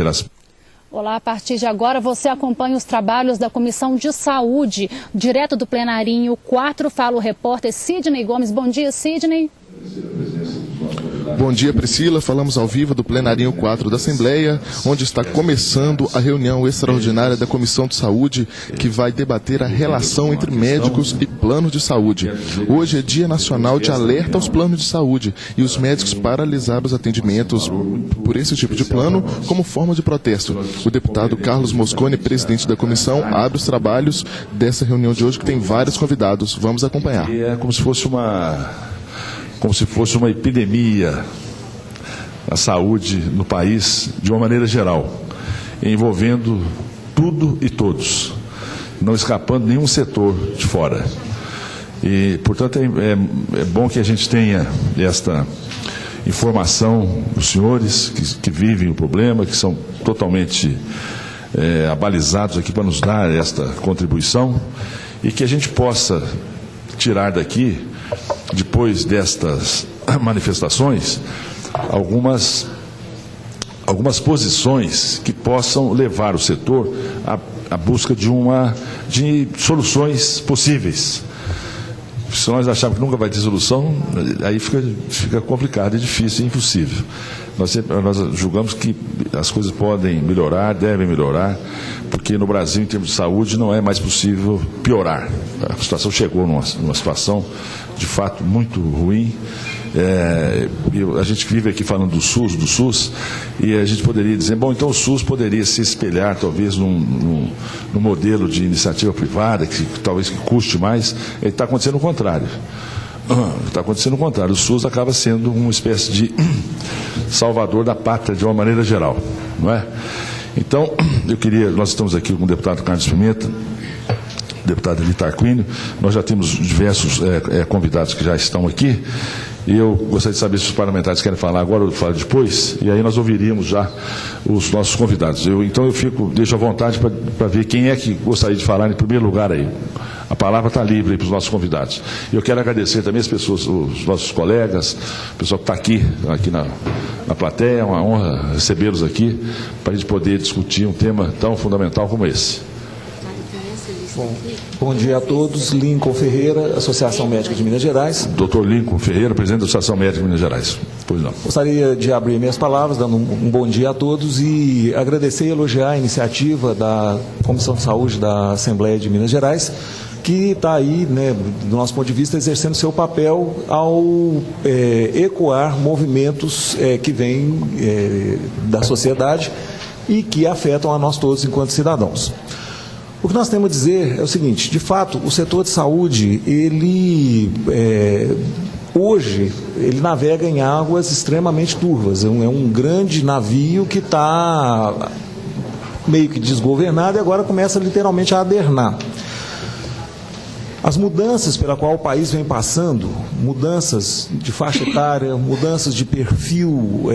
debater as... Olá, a partir de agora você acompanha os trabalhos da Comissão de Saúde. Direto do Plenarinho 4, fala o repórter Sidney Gomes. Bom dia, Sidney. Bom dia, Priscila. Falamos ao vivo do Plenarinho 4 da Assembleia, onde está começando a reunião extraordinária da Comissão de Saúde, que vai debater a relação entre médicos e planos de saúde. Hoje é Dia Nacional de Alerta aos Planos de Saúde e os médicos paralisaram os atendimentos por esse tipo de plano como forma de protesto. O deputado Carlos Mosconi, presidente da comissão, abre os trabalhos dessa reunião de hoje, que tem vários convidados. Vamos acompanhar. É como se fosse uma epidemia na saúde no país, de uma maneira geral, envolvendo tudo e todos, não escapando nenhum setor de fora. E, portanto, é bom que a gente tenha esta informação dos senhores que vivem o problema, que são totalmente abalizados aqui para nos dar esta contribuição, e que a gente possa tirar daqui, depois destas manifestações, algumas posições que possam levar o setor à busca de soluções possíveis. Se nós acharmos que nunca vai ter solução, aí fica complicado, é difícil, é impossível. Nós julgamos que as coisas podem melhorar, devem melhorar, porque no Brasil, em termos de saúde, não é mais possível piorar. A situação chegou numa situação, de fato, muito ruim. A gente vive aqui falando do SUS, e a gente poderia dizer, bom, então o SUS poderia se espelhar, talvez, num modelo de iniciativa privada, que talvez custe mais. Está acontecendo o contrário. Está acontecendo o contrário. O SUS acaba sendo uma espécie de salvador da pátria, de uma maneira geral, não é? Então, nós estamos aqui com o deputado Carlos Pimenta, deputado Eli Tarquínio, nós já temos diversos convidados que já estão aqui, e eu gostaria de saber se os parlamentares querem falar agora ou falar depois, e aí nós ouviríamos já os nossos convidados. Então deixo à vontade para ver quem é que gostaria de falar em primeiro lugar aí. A palavra está livre para os nossos convidados. Eu quero agradecer também as pessoas, os nossos colegas, o pessoal que está aqui na plateia. É uma honra recebê-los aqui para a gente poder discutir um tema tão fundamental como esse. Bom dia a todos. Lincoln Ferreira, Associação Médica de Minas Gerais. Doutor Lincoln Ferreira, presidente da Associação Médica de Minas Gerais. Pois não. Gostaria de abrir minhas palavras, dando um bom dia a todos e agradecer e elogiar a iniciativa da Comissão de Saúde da Assembleia de Minas Gerais, que está aí, do nosso ponto de vista, exercendo seu papel ao ecoar movimentos que vêm da sociedade e que afetam a nós todos enquanto cidadãos. O que nós temos a dizer é o seguinte: de fato, o setor de saúde, hoje, ele navega em águas extremamente turvas. É um grande navio que está meio que desgovernado e agora começa literalmente a adernar. As mudanças pela qual o país vem passando, mudanças de faixa etária, mudanças de perfil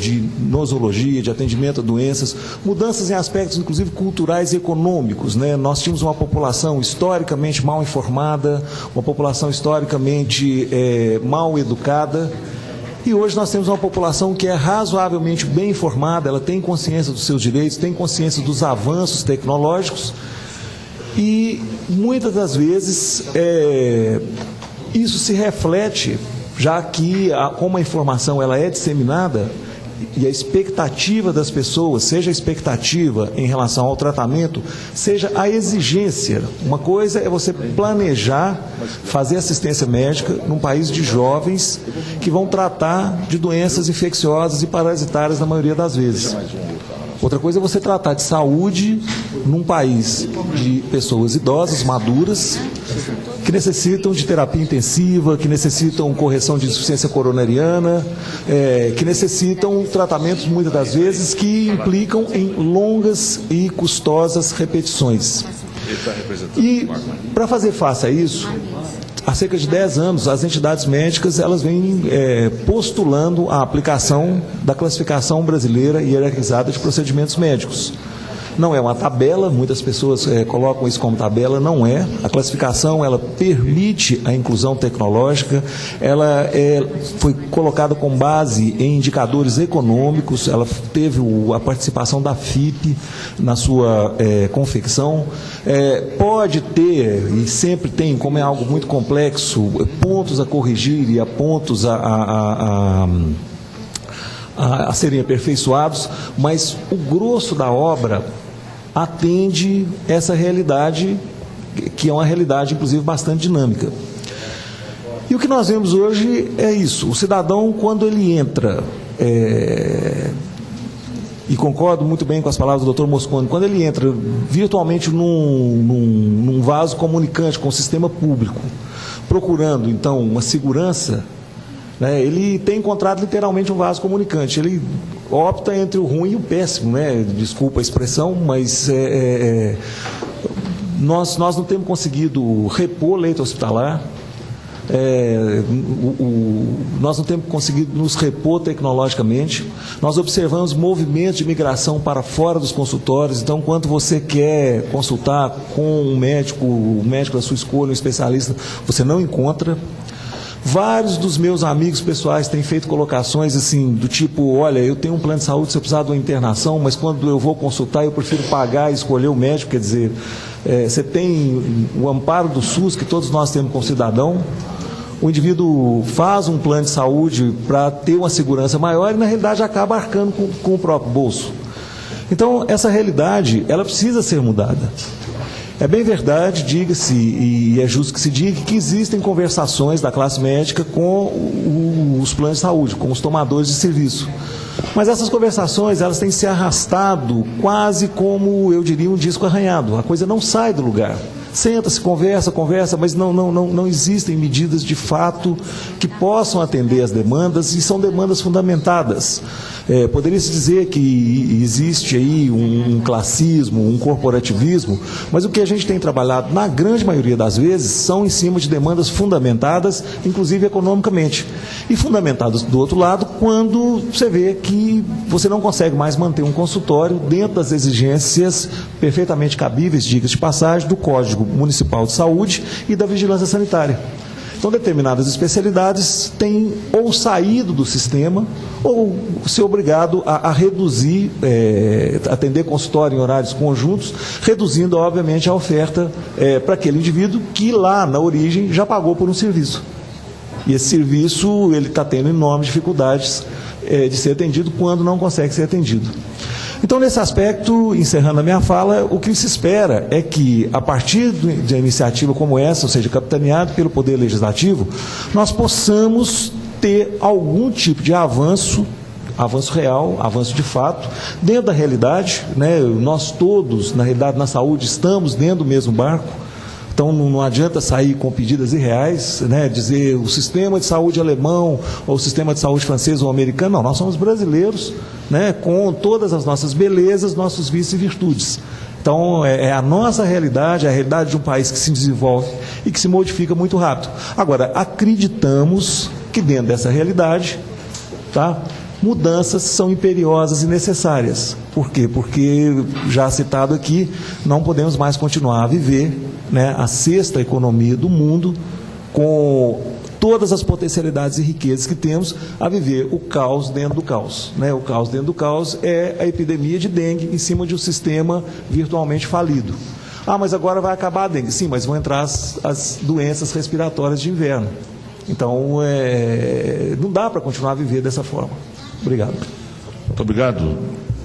de nosologia, de atendimento a doenças, mudanças em aspectos, inclusive, culturais e econômicos, Nós tínhamos uma população historicamente mal informada, uma população historicamente mal educada, e hoje nós temos uma população que é razoavelmente bem informada, ela tem consciência dos seus direitos, tem consciência dos avanços tecnológicos, e muitas das vezes isso se reflete, já que como a informação ela é disseminada e a expectativa das pessoas, seja a expectativa em relação ao tratamento, seja a exigência. Uma coisa é você planejar fazer assistência médica num país de jovens que vão tratar de doenças infecciosas e parasitárias na maioria das vezes. Outra coisa é você tratar de saúde num país de pessoas idosas, maduras, que necessitam de terapia intensiva, que necessitam correção de insuficiência coronariana, que necessitam tratamentos, muitas das vezes, que implicam em longas e custosas repetições. E, para fazer face a isso, há cerca de 10 anos, as entidades médicas elas vêm postulando a aplicação da classificação brasileira hierarquizada de procedimentos médicos. Não é uma tabela, muitas pessoas colocam isso como tabela, não é. A classificação, ela permite a inclusão tecnológica, ela foi colocada com base em indicadores econômicos, ela teve a participação da FIP na sua confecção. Pode ter, e sempre tem, como é algo muito complexo, pontos a corrigir e pontos a serem aperfeiçoados, mas o grosso da obra atende essa realidade, que é uma realidade, inclusive, bastante dinâmica. E o que nós vemos hoje é isso. O cidadão, quando ele entra, e concordo muito bem com as palavras do Dr. Mosconi, quando ele entra virtualmente num vaso comunicante com o sistema público, procurando, então, uma segurança, né, ele tem encontrado literalmente um vaso comunicante. Ele opta entre o ruim e o péssimo, né? Desculpa a expressão, mas nós não temos conseguido repor leito hospitalar, nós não temos conseguido nos repor tecnologicamente. Nós observamos movimentos de migração para fora dos consultórios. Então, quando você quer consultar com um médico, o médico da sua escolha, um especialista, você não encontra. Vários dos meus amigos pessoais têm feito colocações assim, do tipo, olha, eu tenho um plano de saúde, se eu precisar de uma internação, mas quando eu vou consultar, eu prefiro pagar e escolher o médico. Quer dizer, você tem o amparo do SUS, que todos nós temos como cidadão. O indivíduo faz um plano de saúde para ter uma segurança maior e, na realidade, acaba arcando com o próprio bolso. Então, essa realidade, ela precisa ser mudada. É bem verdade, diga-se, e é justo que se diga, que existem conversações da classe médica com os planos de saúde, com os tomadores de serviço. Mas essas conversações, elas têm se arrastado quase como, eu diria, um disco arranhado. A coisa não sai do lugar. Senta-se, conversa, mas não existem medidas de fato que possam atender as demandas, e são demandas fundamentadas. Poderia-se dizer que existe aí um classismo, um corporativismo, mas o que a gente tem trabalhado, na grande maioria das vezes, são em cima de demandas fundamentadas, inclusive economicamente. E fundamentadas, do outro lado, quando você vê que você não consegue mais manter um consultório dentro das exigências perfeitamente cabíveis, diga-se de passagem, do Código Municipal de Saúde e da Vigilância Sanitária. Então, determinadas especialidades têm ou saído do sistema ou ser obrigado a reduzir, atender consultório em horários conjuntos, reduzindo, obviamente, a oferta para aquele indivíduo que lá, na origem, já pagou por um serviço. E esse serviço ele está tendo enormes dificuldades de ser atendido quando não consegue ser atendido. Então, nesse aspecto, encerrando a minha fala, o que se espera é que, a partir de uma iniciativa como essa, ou seja, capitaneado pelo Poder Legislativo, nós possamos ter algum tipo de avanço real, avanço de fato, dentro da realidade, né? Nós todos, na realidade, na saúde, estamos dentro do mesmo barco. Então, não adianta sair com pedidas irreais, né, dizer o sistema de saúde alemão, ou o sistema de saúde francês ou americano. Não, nós somos brasileiros, né, com todas as nossas belezas, nossos vícios e virtudes. Então, é a nossa realidade, é a realidade de um país que se desenvolve e que se modifica muito rápido. Agora, acreditamos que dentro dessa realidade, tá, mudanças são imperiosas e necessárias. Por quê? Porque, já citado aqui, não podemos mais continuar a viver, né, a sexta economia do mundo, com todas as potencialidades e riquezas que temos, a viver o caos dentro do caos. Né? O caos dentro do caos é a epidemia de dengue em cima de um sistema virtualmente falido. Ah, mas agora vai acabar a dengue. Sim, mas vão entrar as doenças respiratórias de inverno. Então, não dá para continuar a viver dessa forma. Obrigado. Muito obrigado,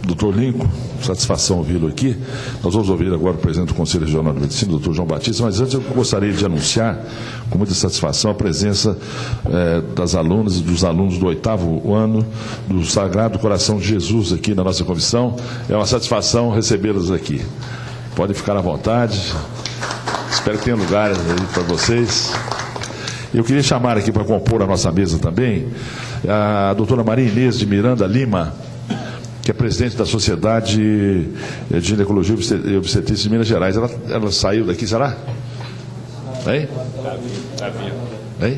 doutor Lincoln. Satisfação ouvi-lo aqui. Nós vamos ouvir agora o presidente do Conselho Regional de Medicina, doutor João Batista, mas antes eu gostaria de anunciar, com muita satisfação, a presença das alunas e dos alunos do 8º ano do Sagrado Coração de Jesus aqui na nossa comissão. É uma satisfação recebê-los aqui. Podem ficar à vontade. Espero que tenha lugares aí para vocês. Eu queria chamar aqui para compor a nossa mesa também a doutora Maria Inês de Miranda Lima, que é presidente da Sociedade de Ginecologia e Obstetrícia de Minas Gerais. Ela saiu daqui, será? Hein?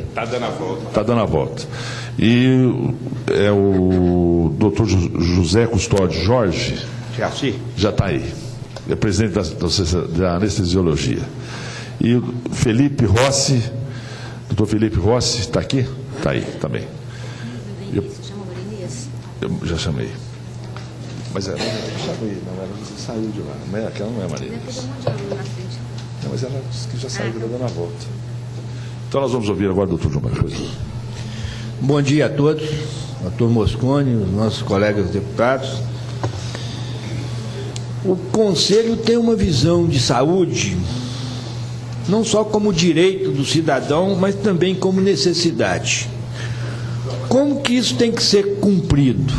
Está dando a volta. Está dando a volta. E é o doutor José Custódio Jorge. Já está aí. é presidente da anestesiologia. E o Felipe Rossi, doutor Felipe Rossi, está aqui? Está aí também. Eu já chamei. Mas ela saiu de lá. Aquela não é a Maria. Não, mas ela disse que já saiu, está dando a volta. Então nós vamos ouvir agora o doutor João Marcos. Bom dia a todos, doutor Mosconi, os nossos colegas deputados. O Conselho tem uma visão de saúde, não só como direito do cidadão, mas também como necessidade. Como que isso tem que ser cumprido?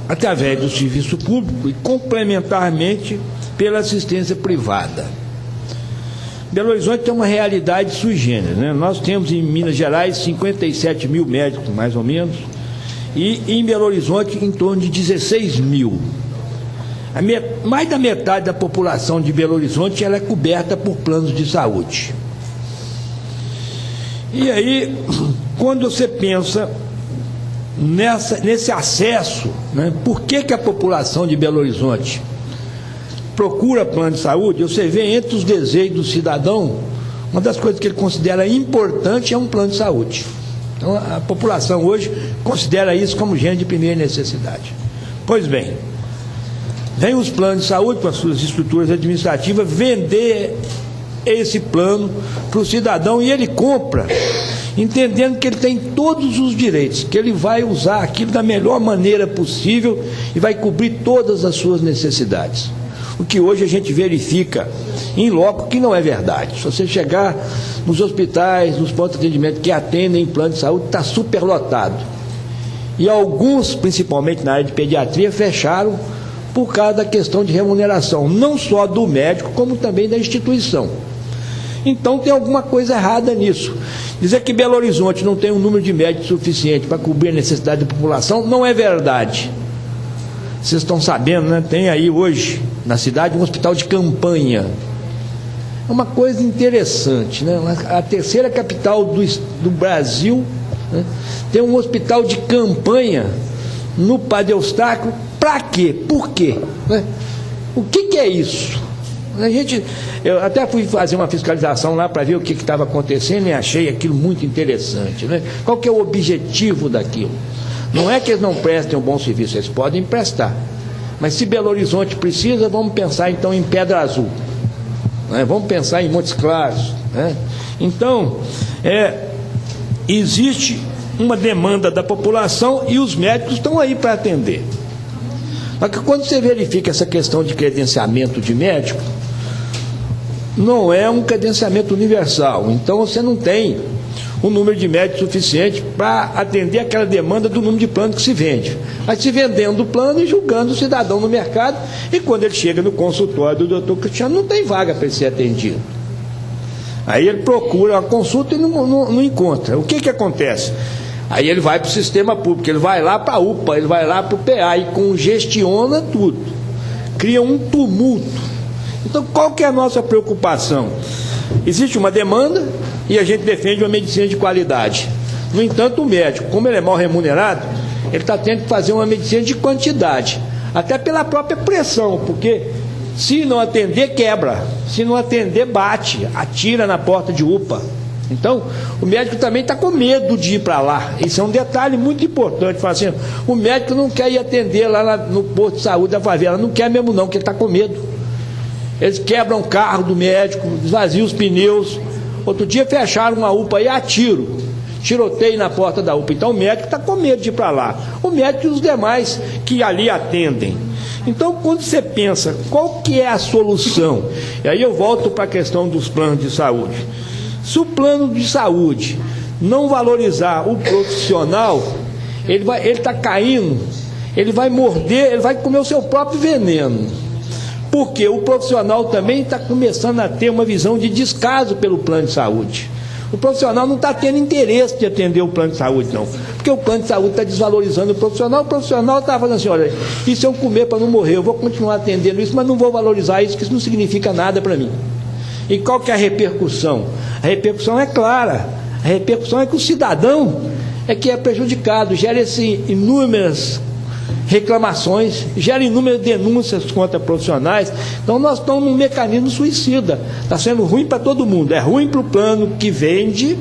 Através do serviço público e complementarmente pela assistência privada. Belo Horizonte tem uma realidade sui generis, né? Nós temos em Minas Gerais 57 mil médicos, mais ou menos, e em Belo Horizonte em torno de 16 mil. Mais da metade da população de Belo Horizonte ela é coberta por planos de saúde. E aí, quando você pensa nesse acesso, né, por que a população de Belo Horizonte procura plano de saúde? Você vê entre os desejos do cidadão, uma das coisas que ele considera importante é um plano de saúde. Então, a população hoje considera isso como gênero de primeira necessidade. Pois bem, vem os planos de saúde, com as suas estruturas administrativas, vender esse plano para o cidadão e ele compra, entendendo que ele tem todos os direitos, que ele vai usar aquilo da melhor maneira possível e vai cobrir todas as suas necessidades. O que hoje a gente verifica em loco que não é verdade. Se você chegar nos hospitais, nos pontos de atendimento que atendem plano de saúde, está superlotado. E alguns, principalmente na área de pediatria, fecharam por causa da questão de remuneração, não só do médico, como também da instituição. Então tem alguma coisa errada nisso. Dizer que Belo Horizonte não tem um número de médicos suficiente para cobrir a necessidade da população não é verdade. Vocês estão sabendo, né? Tem aí hoje, na cidade, um hospital de campanha. É uma coisa interessante, né? A terceira capital do Brasil, né? Tem um hospital de campanha no Padre Eustáquio. Para quê? Por quê? Né? O que é isso? Eu até fui fazer uma fiscalização lá para ver o que estava acontecendo e achei aquilo muito interessante, né? Qual que é o objetivo daquilo? Não é que eles não prestem um bom serviço, eles podem prestar. Mas se Belo Horizonte precisa, vamos pensar então em Pedra Azul, né? Vamos pensar em Montes Claros, né? Então, existe uma demanda da população e os médicos estão aí para atender. Mas quando você verifica essa questão de credenciamento de médico, não é um credenciamento universal. Então você não tem um número de médicos suficiente para atender aquela demanda do número de plano que se vende. Vai se vendendo o plano e julgando o cidadão no mercado, e quando ele chega no consultório do doutor Cristiano, não tem vaga para ele ser atendido. Aí ele procura uma consulta e não encontra. O que acontece? Aí ele vai para o sistema público, ele vai lá para a UPA, ele vai lá para o PA e congestiona tudo. Cria um tumulto. Então, qual que é a nossa preocupação? Existe uma demanda e a gente defende uma medicina de qualidade. No entanto, o médico, como ele é mal remunerado, ele está tendo que fazer uma medicina de quantidade, até pela própria pressão, porque se não atender, quebra. Se não atender, bate, atira na porta de UPA. Então, o médico também está com medo de ir para lá. Isso é um detalhe muito importante. Fala assim, o médico não quer ir atender lá no posto de saúde da favela. Não quer mesmo não, porque ele está com medo. Eles quebram o carro do médico, esvaziam os pneus. Outro dia fecharam uma UPA aí a tiro. Tiroteio na porta da UPA. Então o médico está com medo de ir para lá. O médico e os demais que ali atendem. Então, quando você pensa, qual que é a solução? E aí eu volto para a questão dos planos de saúde. Se o plano de saúde não valorizar o profissional, ele está caindo, ele vai morder, ele vai comer o seu próprio veneno. Porque o profissional também está começando a ter uma visão de descaso pelo plano de saúde. O profissional não está tendo interesse de atender o plano de saúde, não. Porque o plano de saúde está desvalorizando o profissional está falando assim, olha, e se eu comer para não morrer, eu vou continuar atendendo isso, mas não vou valorizar isso, que isso não significa nada para mim. E qual que é a repercussão? A repercussão é clara. A repercussão é que o cidadão é que é prejudicado, gera inúmeras reclamações, gera inúmeras denúncias contra profissionais. Então nós estamos num mecanismo suicida. Está sendo ruim para todo mundo. É ruim para o plano que vende,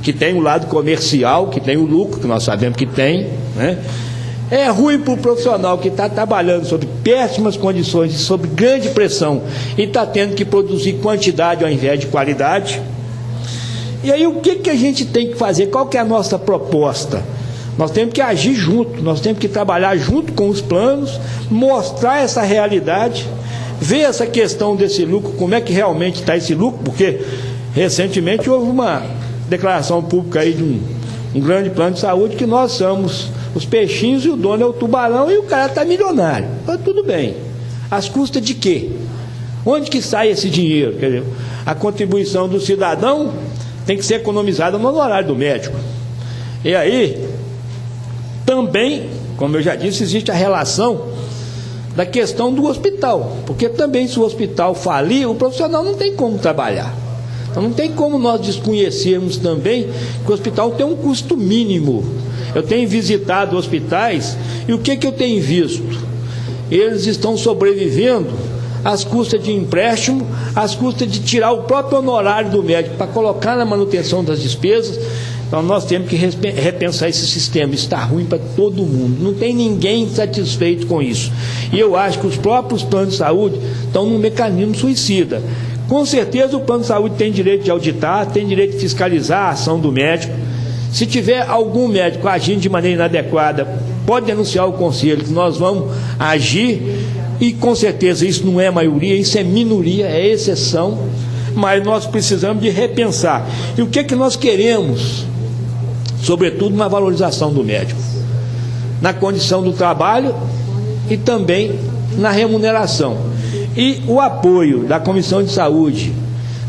que tem o lado comercial, que tem o lucro, que nós sabemos que tem, né? É ruim para o profissional que está trabalhando sob péssimas condições e sob grande pressão e está tendo que produzir quantidade ao invés de qualidade. E aí o que a gente tem que fazer? Qual que é a nossa proposta? Nós temos que agir junto, nós temos que trabalhar junto com os planos, mostrar essa realidade, ver essa questão desse lucro, como é que realmente está esse lucro, porque recentemente houve uma declaração pública aí de um grande plano de saúde que nós somos os peixinhos e o dono é o tubarão e o cara está milionário. Mas tudo bem. Às custas de quê? Onde que sai esse dinheiro? Quer dizer, a contribuição do cidadão tem que ser economizada no honorário do médico. E aí, também, como eu já disse, existe a relação da questão do hospital. Porque também, se o hospital falir, o profissional não tem como trabalhar. Então, não tem como nós desconhecermos também que o hospital tem um custo mínimo. Eu tenho visitado hospitais e o que eu tenho visto? Eles estão sobrevivendo às custas de empréstimo, às custas de tirar o próprio honorário do médico para colocar na manutenção das despesas. Então nós temos que repensar esse sistema. Isso está ruim para todo mundo. Não tem ninguém satisfeito com isso. E eu acho que os próprios planos de saúde estão num mecanismo suicida. Com certeza o plano de saúde tem direito de auditar, tem direito de fiscalizar a ação do médico. Se tiver algum médico agindo de maneira inadequada, pode denunciar o conselho, que nós vamos agir, e com certeza isso não é maioria, isso é minoria, é exceção, mas nós precisamos de repensar. E o que nós queremos? Sobretudo na valorização do médico, na condição do trabalho e também na remuneração. E o apoio da Comissão de Saúde,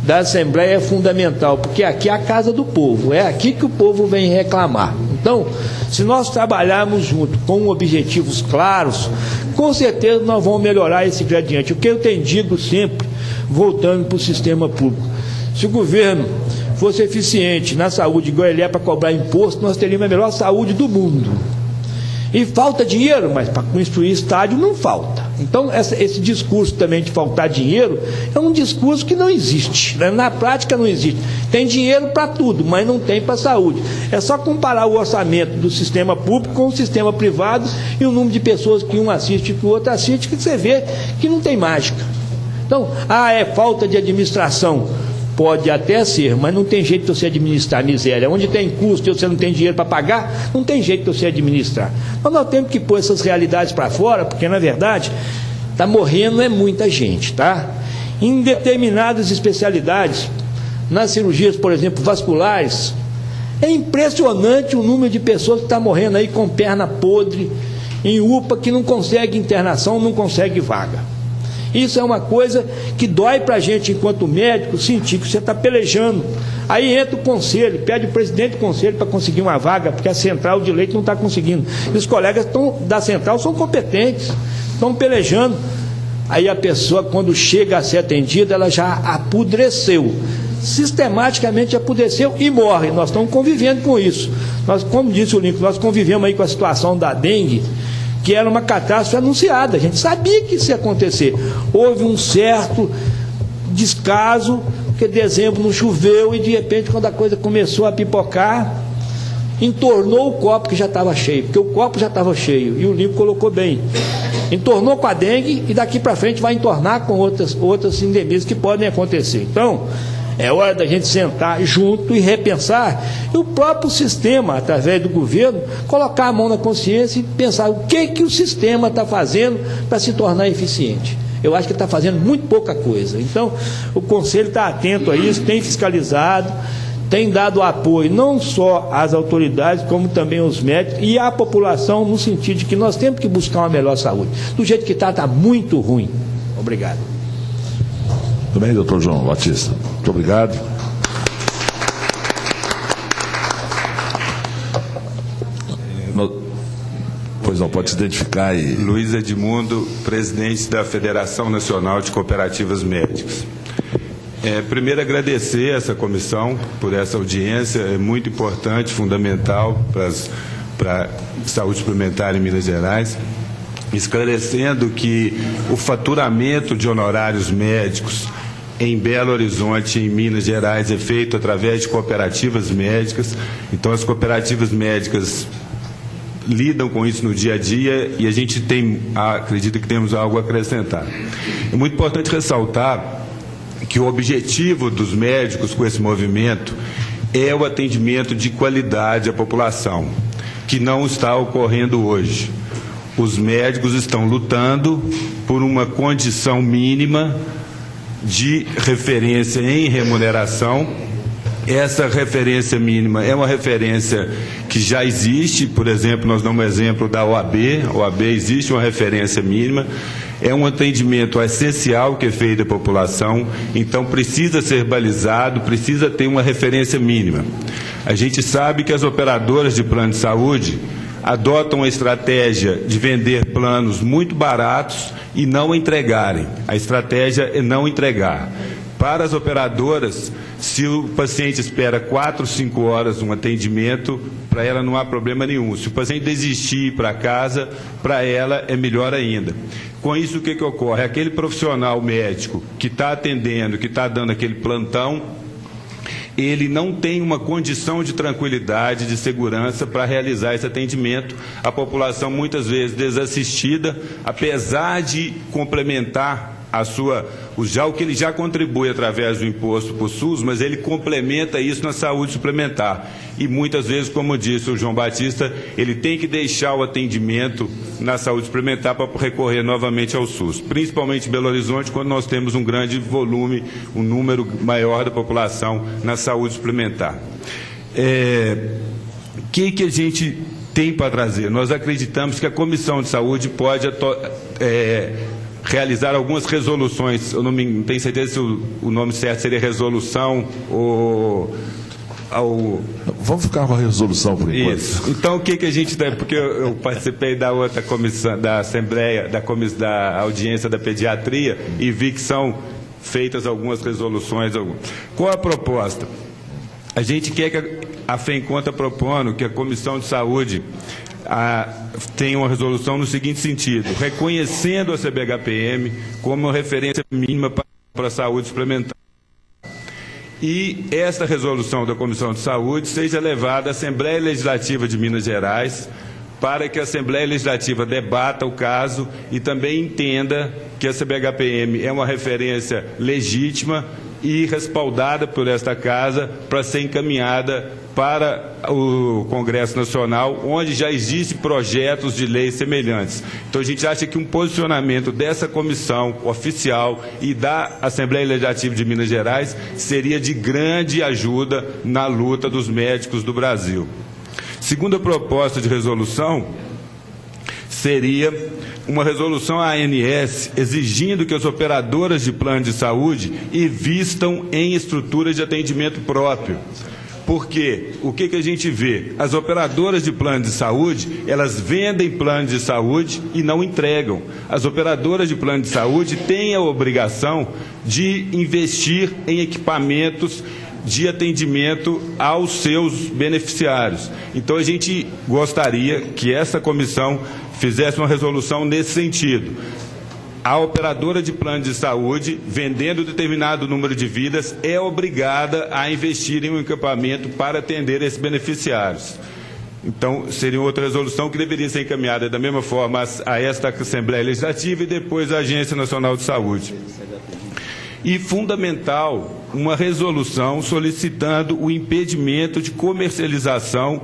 da Assembleia é fundamental, porque aqui é a casa do povo, é aqui que o povo vem reclamar. Então, se nós trabalharmos junto com objetivos claros, com certeza nós vamos melhorar esse gradiente. O que eu tenho dito sempre, voltando para o sistema público, se o governo fosse eficiente na saúde, igual ele é para cobrar imposto, nós teríamos a melhor saúde do mundo. E falta dinheiro, mas para construir estádio não falta. Então, esse discurso também de faltar dinheiro é um discurso que não existe, né? Na prática não existe. Tem dinheiro para tudo, mas não tem para a saúde. É só comparar o orçamento do sistema público com o sistema privado e o número de pessoas que um assiste e que o outro assiste, que você vê que não tem mágica. Então, é falta de administração. Pode até ser, mas não tem jeito de você administrar a miséria. Onde tem custo e você não tem dinheiro para pagar, não tem jeito de você administrar. Então nós temos que pôr essas realidades para fora, porque na verdade está morrendo muita gente, tá? Em determinadas especialidades, nas cirurgias, por exemplo, vasculares, é impressionante o número de pessoas que estão morrendo aí com perna podre, em UPA, que não consegue internação, não consegue vaga. Isso é uma coisa que dói para a gente, enquanto médico, sentir que você está pelejando. Aí entra o conselho, pede o presidente do conselho para conseguir uma vaga, porque a central de leite não está conseguindo. E os colegas da central são competentes, estão pelejando. Aí a pessoa, quando chega a ser atendida, ela já apodreceu. Sistematicamente apodreceu e morre. Nós estamos convivendo com isso. Nós, como disse o Lincoln, nós convivemos aí com a situação da dengue, que era uma catástrofe anunciada, a gente sabia que isso ia acontecer. Houve um certo descaso, porque dezembro não choveu e de repente, quando a coisa começou a pipocar, entornou o copo que já estava cheio, porque o copo já estava cheio, e o Lincoln colocou bem. Entornou com a dengue e daqui para frente vai entornar com outras endemias que podem acontecer. Então, é hora da gente sentar junto e repensar, e o próprio sistema, através do governo, colocar a mão na consciência e pensar o que o sistema está fazendo para se tornar eficiente. Eu acho que está fazendo muito pouca coisa. Então, o Conselho está atento a isso, tem fiscalizado, tem dado apoio não só às autoridades, como também aos médicos e à população, no sentido de que nós temos que buscar uma melhor saúde. Do jeito que está muito ruim. Obrigado. Também, doutor João Batista. Muito obrigado. Pois não, pode se identificar aí. Luiz Edmundo, presidente da Federação Nacional de Cooperativas Médicas. Primeiro, agradecer essa comissão por essa audiência, é muito importante, fundamental para a saúde suplementar em Minas Gerais. esclarecendo que o faturamento de honorários médicos em Belo Horizonte, em Minas Gerais, é feito através de cooperativas médicas. Então, as cooperativas médicas lidam com isso no dia a dia e a gente acredita que temos algo a acrescentar. É muito importante ressaltar que o objetivo dos médicos com esse movimento é o atendimento de qualidade à população, que não está ocorrendo hoje. Os médicos estão lutando por uma condição mínima de referência em remuneração. Essa referência mínima é uma referência que já existe. Por exemplo, nós damos um exemplo da OAB. A OAB existe uma referência mínima. É um atendimento essencial que é feito à população, então precisa ser balizado, precisa ter uma referência mínima. A gente sabe que as operadoras de plano de saúde adotam a estratégia de vender planos muito baratos e não entregarem. A estratégia é não entregar. Para as operadoras, se o paciente espera 4, 5 horas um atendimento, para ela não há problema nenhum. Se o paciente desistir e ir para casa, para ela é melhor ainda. Com isso, o que ocorre? Aquele profissional médico que está atendendo, que está dando aquele plantão, ele não tem uma condição de tranquilidade, de segurança para realizar esse atendimento. A população, muitas vezes, desassistida, apesar de complementar o que ele já contribui através do imposto para o SUS, mas ele complementa isso na saúde suplementar. E muitas vezes, como disse o João Batista, ele tem que deixar o atendimento na saúde suplementar para recorrer novamente ao SUS, principalmente em Belo Horizonte, quando nós temos um grande volume, um número maior da população na saúde suplementar. O que a gente tem para trazer? Nós acreditamos que a Comissão de Saúde pode realizar algumas resoluções. Eu não tenho certeza se o nome certo seria resolução ou... Vamos ficar com a resolução por enquanto. Isso. Então, o que a gente tem? Porque eu participei da outra comissão, da Assembleia, da audiência da pediatria, e vi que são feitas algumas resoluções. Qual a proposta? A gente quer que a FENCON está propondo que a Comissão de Saúde tem uma resolução no seguinte sentido: reconhecendo a CBHPM como uma referência mínima para a saúde suplementar. E esta resolução da Comissão de Saúde seja levada à Assembleia Legislativa de Minas Gerais, para que a Assembleia Legislativa debata o caso e também entenda que a CBHPM é uma referência legítima e respaldada por esta Casa para ser encaminhada para o Congresso Nacional, onde já existem projetos de lei semelhantes. Então, a gente acha que um posicionamento dessa comissão oficial e da Assembleia Legislativa de Minas Gerais seria de grande ajuda na luta dos médicos do Brasil. Segunda proposta de resolução seria uma resolução à ANS exigindo que as operadoras de plano de saúde invistam em estruturas de atendimento próprio. Porque o que a gente vê? As operadoras de plano de saúde, elas vendem plano de saúde e não entregam. As operadoras de plano de saúde têm a obrigação de investir em equipamentos de atendimento aos seus beneficiários. Então, a gente gostaria que essa comissão fizesse uma resolução nesse sentido. A operadora de plano de saúde, vendendo determinado número de vidas, é obrigada a investir em um equipamento para atender esses beneficiários. Então, seria outra resolução que deveria ser encaminhada da mesma forma a esta Assembleia Legislativa e depois à Agência Nacional de Saúde. E, fundamental, uma resolução solicitando o impedimento de comercialização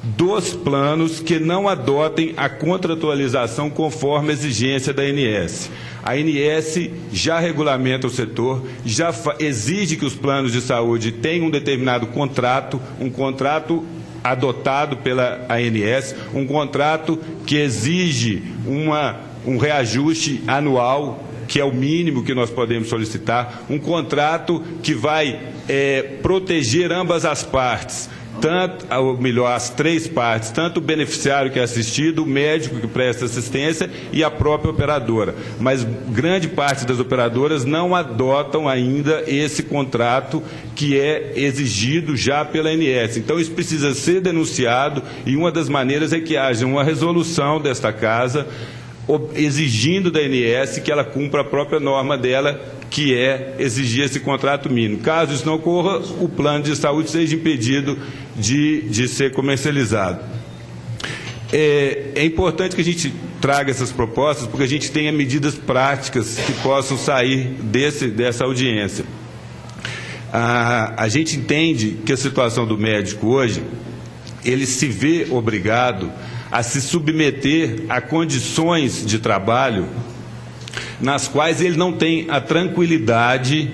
dos planos que não adotem a contratualização conforme a exigência da ANS. A ANS já regulamenta o setor, já exige que os planos de saúde tenham um determinado contrato, um contrato adotado pela ANS, um contrato que exige um reajuste anual, que é o mínimo que nós podemos solicitar, um contrato que vai proteger ambas as partes, ou melhor, as três partes, tanto o beneficiário que é assistido, o médico que presta assistência e a própria operadora. Mas grande parte das operadoras não adotam ainda esse contrato que é exigido já pela ANS. Então, isso precisa ser denunciado e uma das maneiras é que haja uma resolução desta Casa exigindo da ANS que ela cumpra a própria norma dela, que é exigir esse contrato mínimo. Caso isso não ocorra, o plano de saúde seja impedido de ser comercializado. É importante que a gente traga essas propostas, porque a gente tenha medidas práticas que possam sair dessa audiência. A gente entende que a situação do médico hoje, ele se vê obrigado a se submeter a condições de trabalho nas quais ele não tem a tranquilidade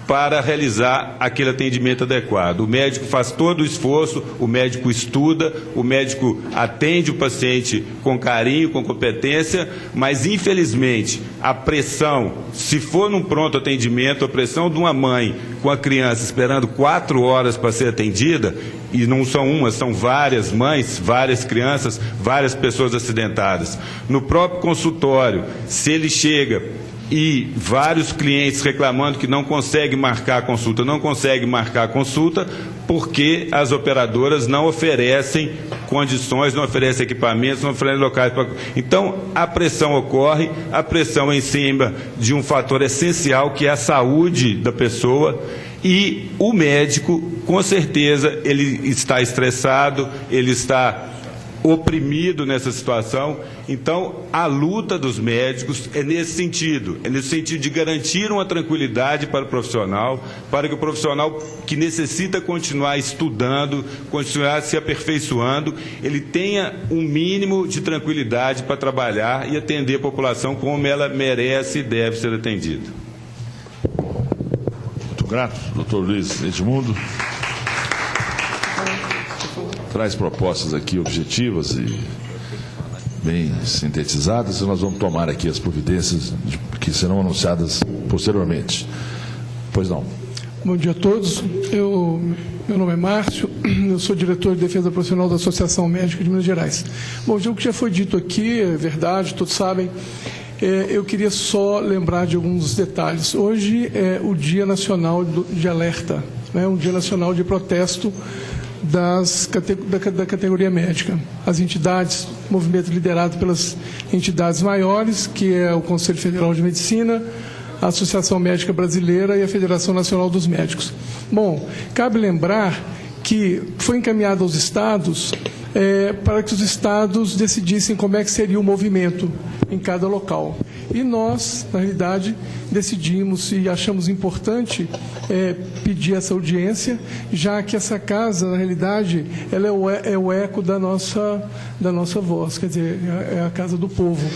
para realizar aquele atendimento adequado. O médico faz todo o esforço, o médico estuda, o médico atende o paciente com carinho, com competência, mas, infelizmente, a pressão, se for num pronto atendimento, a pressão de uma mãe com a criança esperando 4 horas para ser atendida, e não são uma, são várias mães, várias crianças, várias pessoas acidentadas. No próprio consultório, se ele chega e vários clientes reclamando que não consegue marcar a consulta, porque as operadoras não oferecem condições, não oferecem equipamentos, não oferecem locais para... Então, a pressão ocorre, a pressão em cima de um fator essencial, que é a saúde da pessoa, e o médico, com certeza, ele está estressado, ele está oprimido nessa situação. Então, a luta dos médicos é nesse sentido de garantir uma tranquilidade para o profissional, para que o profissional que necessita continuar estudando, continuar se aperfeiçoando, ele tenha um mínimo de tranquilidade para trabalhar e atender a população como ela merece e deve ser atendida. Muito grato, doutor Luiz Edmundo. Traz propostas aqui objetivas e bem sintetizadas, e nós vamos tomar aqui as providências que serão anunciadas posteriormente. Pois não. Bom dia a todos. Meu nome é Márcio, eu sou diretor de defesa profissional da Associação Médica de Minas Gerais. Bom, o que já foi dito aqui é verdade, todos sabem. Eu queria só lembrar de alguns detalhes. Hoje é o Dia Nacional de Alerta, né? Um Dia Nacional de Protesto da categoria médica. As entidades, movimento liderado pelas entidades maiores, que é o Conselho Federal de Medicina, a Associação Médica Brasileira e a Federação Nacional dos Médicos. Bom, cabe lembrar que foi encaminhado aos estados para que os estados decidissem como é que seria o movimento em cada local. E nós, na realidade, decidimos e achamos importante pedir essa audiência, já que essa casa, na realidade, ela é o eco da nossa voz, quer dizer, é a casa do povo.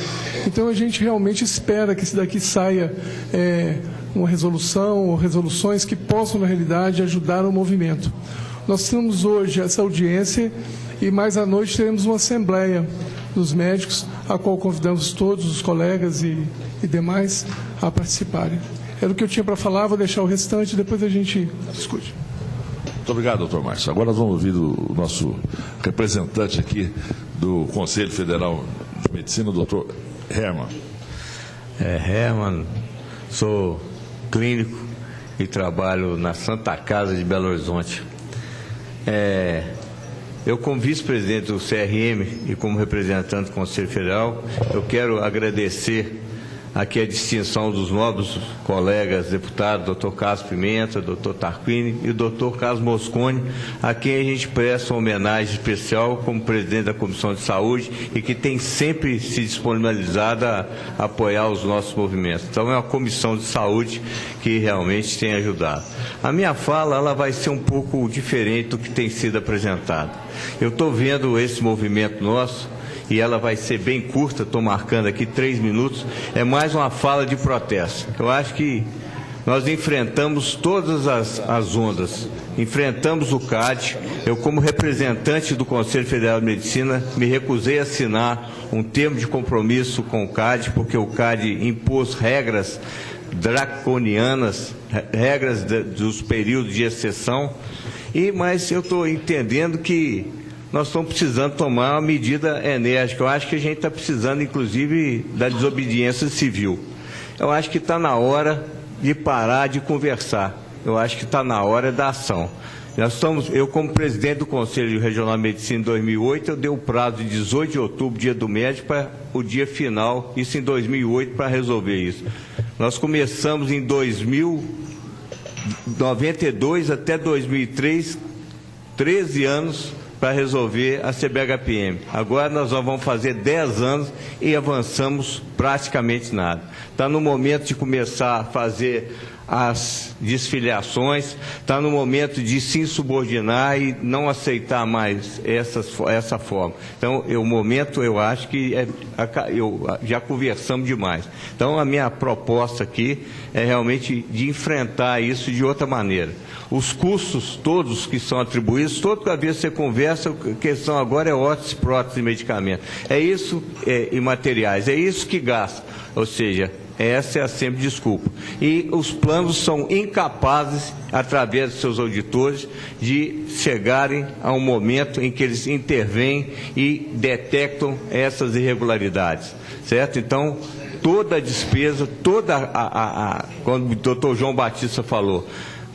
Então, a gente realmente espera que isso daqui saia uma resolução ou resoluções que possam, na realidade, ajudar o movimento. Nós temos hoje essa audiência e mais à noite teremos uma assembleia dos médicos, a qual convidamos todos os colegas e demais a participarem. Era o que eu tinha para falar, vou deixar o restante, depois a gente discute. Muito obrigado, doutor Márcio. Agora nós vamos ouvir o nosso representante aqui do Conselho Federal de Medicina, o doutor Herman. Herman, sou clínico e trabalho na Santa Casa de Belo Horizonte. Eu, como vice-presidente do CRM e como representante do Conselho Federal, eu quero agradecer aqui a distinção dos nobres colegas deputados, doutor Carlos Pimenta, doutor Tarquini e o doutor Carlos Mosconi, a quem a gente presta uma homenagem especial como presidente da Comissão de Saúde e que tem sempre se disponibilizado a apoiar os nossos movimentos. Então, é uma comissão de saúde que realmente tem ajudado. A minha fala ela vai ser um pouco diferente do que tem sido apresentado. Eu estou vendo esse movimento nosso e ela vai ser bem curta, estou marcando aqui 3 minutos, é mais uma fala de protesto. Eu acho que nós enfrentamos todas as ondas, enfrentamos o CAD. Eu, como representante do Conselho Federal de Medicina, me recusei a assinar um termo de compromisso com o CAD, porque o CAD impôs regras draconianas, regras dos períodos de exceção, mas eu estou entendendo que nós estamos precisando tomar uma medida enérgica. Eu acho que a gente está precisando, inclusive, da desobediência civil. Eu acho que está na hora de parar de conversar. Eu acho que está na hora da ação. Eu, como presidente do Conselho Regional de Medicina em 2008, eu dei o prazo de 18 de outubro, dia do médico, para o dia final, isso em 2008, para resolver isso. Nós começamos em 92 até 2003, 13 anos para resolver a CBHPM. Agora nós vamos fazer 10 anos e avançamos praticamente nada. Está no momento de começar a fazer as desfiliações, está no momento de se insubordinar e não aceitar mais essa forma. Então, o momento, eu acho que já conversamos demais. Então, a minha proposta aqui é realmente de enfrentar isso de outra maneira. Os custos todos que são atribuídos, toda vez que você conversa, a questão agora é órtese, prótese e medicamento. É isso, e materiais, é isso que gasta. Ou seja, essa é a sempre desculpa. E os planos são incapazes, através de seus auditores, de chegarem a um momento em que eles intervêm e detectam essas irregularidades, certo? Então, toda a despesa, quando o doutor João Batista falou,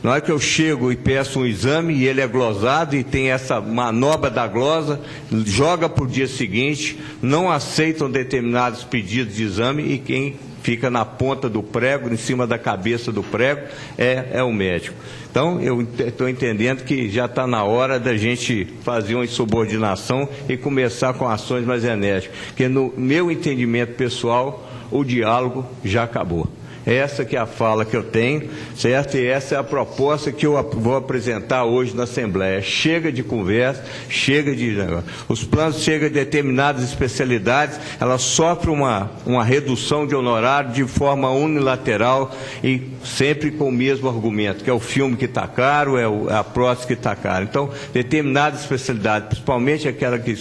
na hora que eu chego e peço um exame e ele é glosado e tem essa manobra da glosa, joga para o dia seguinte, não aceitam determinados pedidos de exame e quem fica na ponta do prego, em cima da cabeça do prego, é o médico. Então, eu estou entendendo que já está na hora da gente fazer uma insubordinação e começar com ações mais enérgicas, porque no meu entendimento pessoal, o diálogo já acabou. Essa que é a fala que eu tenho, certo? E essa é a proposta que eu vou apresentar hoje na Assembleia. Chega de conversa, chega de... Os planos chegam a determinadas especialidades, elas sofrem uma redução de honorário de forma unilateral e sempre com o mesmo argumento, que é o filme que está caro, é a prótese que está cara. Então, determinadas especialidades, principalmente aquela que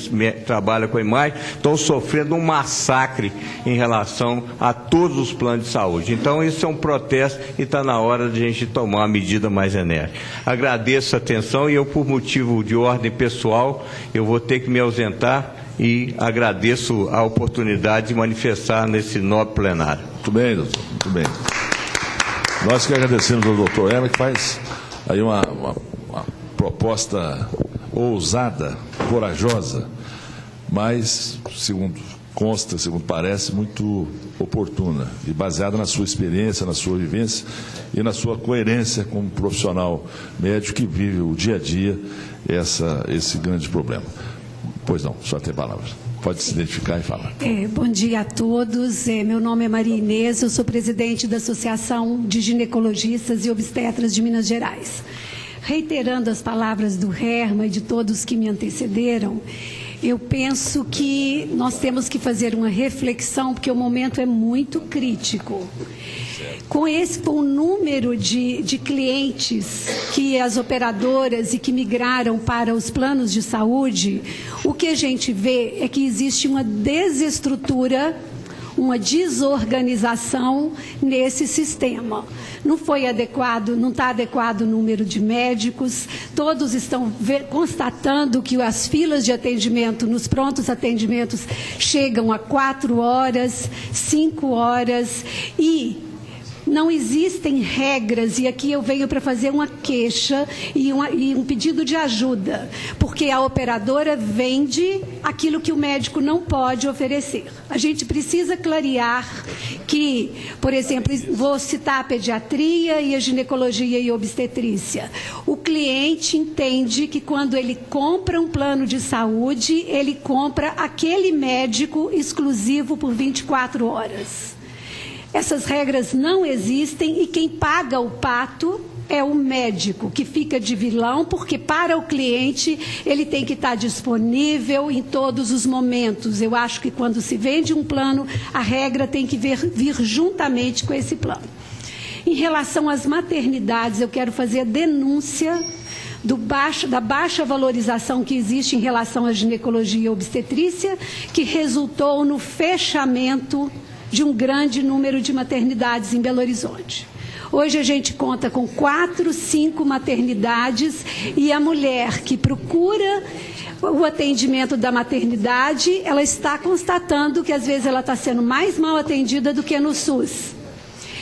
trabalha com a imagem, estão sofrendo um massacre em relação a todos os planos de saúde. Então, isso é um protesto e está na hora de a gente tomar uma medida mais enérgica. Agradeço a atenção e eu, por motivo de ordem pessoal, eu vou ter que me ausentar e agradeço a oportunidade de manifestar nesse nobre plenário. Muito bem, doutor, muito bem. Nós que agradecemos ao doutor Herman, que faz aí uma proposta ousada, corajosa, mas, segundo consta, segundo parece, muito oportuna e baseada na sua experiência, na sua vivência e na sua coerência como profissional médico que vive o dia a dia esse grande problema. Pois não, só tem palavras. Pode se identificar e falar. Bom dia a todos. Meu nome é Maria Inês, eu sou presidente da Associação de Ginecologistas e Obstetras de Minas Gerais. Reiterando as palavras do Herman e de todos que me antecederam, eu penso que nós temos que fazer uma reflexão, porque o momento é muito crítico. Com o número de clientes que as operadoras e que migraram para os planos de saúde, o que a gente vê é que existe uma desestrutura, uma desorganização nesse sistema. Não foi adequado, não está adequado o número de médicos, todos estão constatando que as filas de atendimento nos prontos atendimentos chegam a 4 horas, 5 horas e não existem regras, e aqui eu venho para fazer uma queixa e um pedido de ajuda, porque a operadora vende aquilo que o médico não pode oferecer. A gente precisa clarear que, por exemplo, vou citar a pediatria e a ginecologia e obstetrícia. O cliente entende que quando ele compra um plano de saúde, ele compra aquele médico exclusivo por 24 horas. Essas regras não existem e quem paga o pato é o médico, que fica de vilão, porque para o cliente ele tem que estar disponível em todos os momentos. Eu acho que quando se vende um plano, a regra tem que vir juntamente com esse plano. Em relação às maternidades, eu quero fazer a denúncia da baixa valorização que existe em relação à ginecologia e obstetrícia, que resultou no fechamento de um grande número de maternidades em Belo Horizonte. Hoje a gente conta com 4, 5 maternidades e a mulher que procura o atendimento da maternidade, ela está constatando que às vezes ela está sendo mais mal atendida do que no SUS.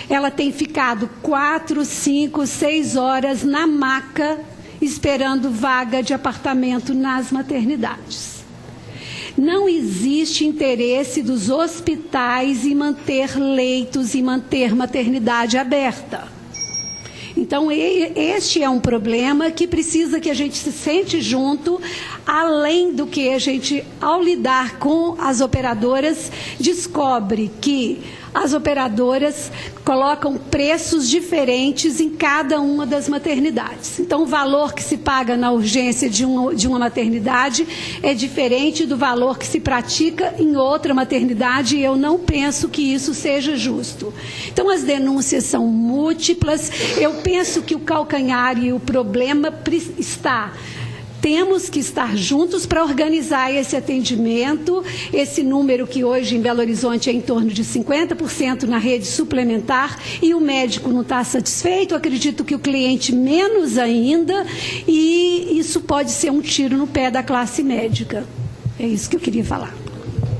Ela tem ficado 4, 5, 6 horas na maca esperando vaga de apartamento nas maternidades. Não existe interesse dos hospitais em manter leitos e manter maternidade aberta. Então, este é um problema que precisa que a gente se sente junto, além do que a gente, ao lidar com as operadoras, descobre que as operadoras colocam preços diferentes em cada uma das maternidades. Então, o valor que se paga na urgência de uma maternidade é diferente do valor que se pratica em outra maternidade, e eu não penso que isso seja justo. Então, as denúncias são múltiplas. Eu penso que o calcanhar e o problema está... Temos que estar juntos para organizar esse atendimento, esse número que hoje em Belo Horizonte é em torno de 50% na rede suplementar, e o médico não está satisfeito, acredito que o cliente menos ainda, e isso pode ser um tiro no pé da classe médica. É isso que eu queria falar.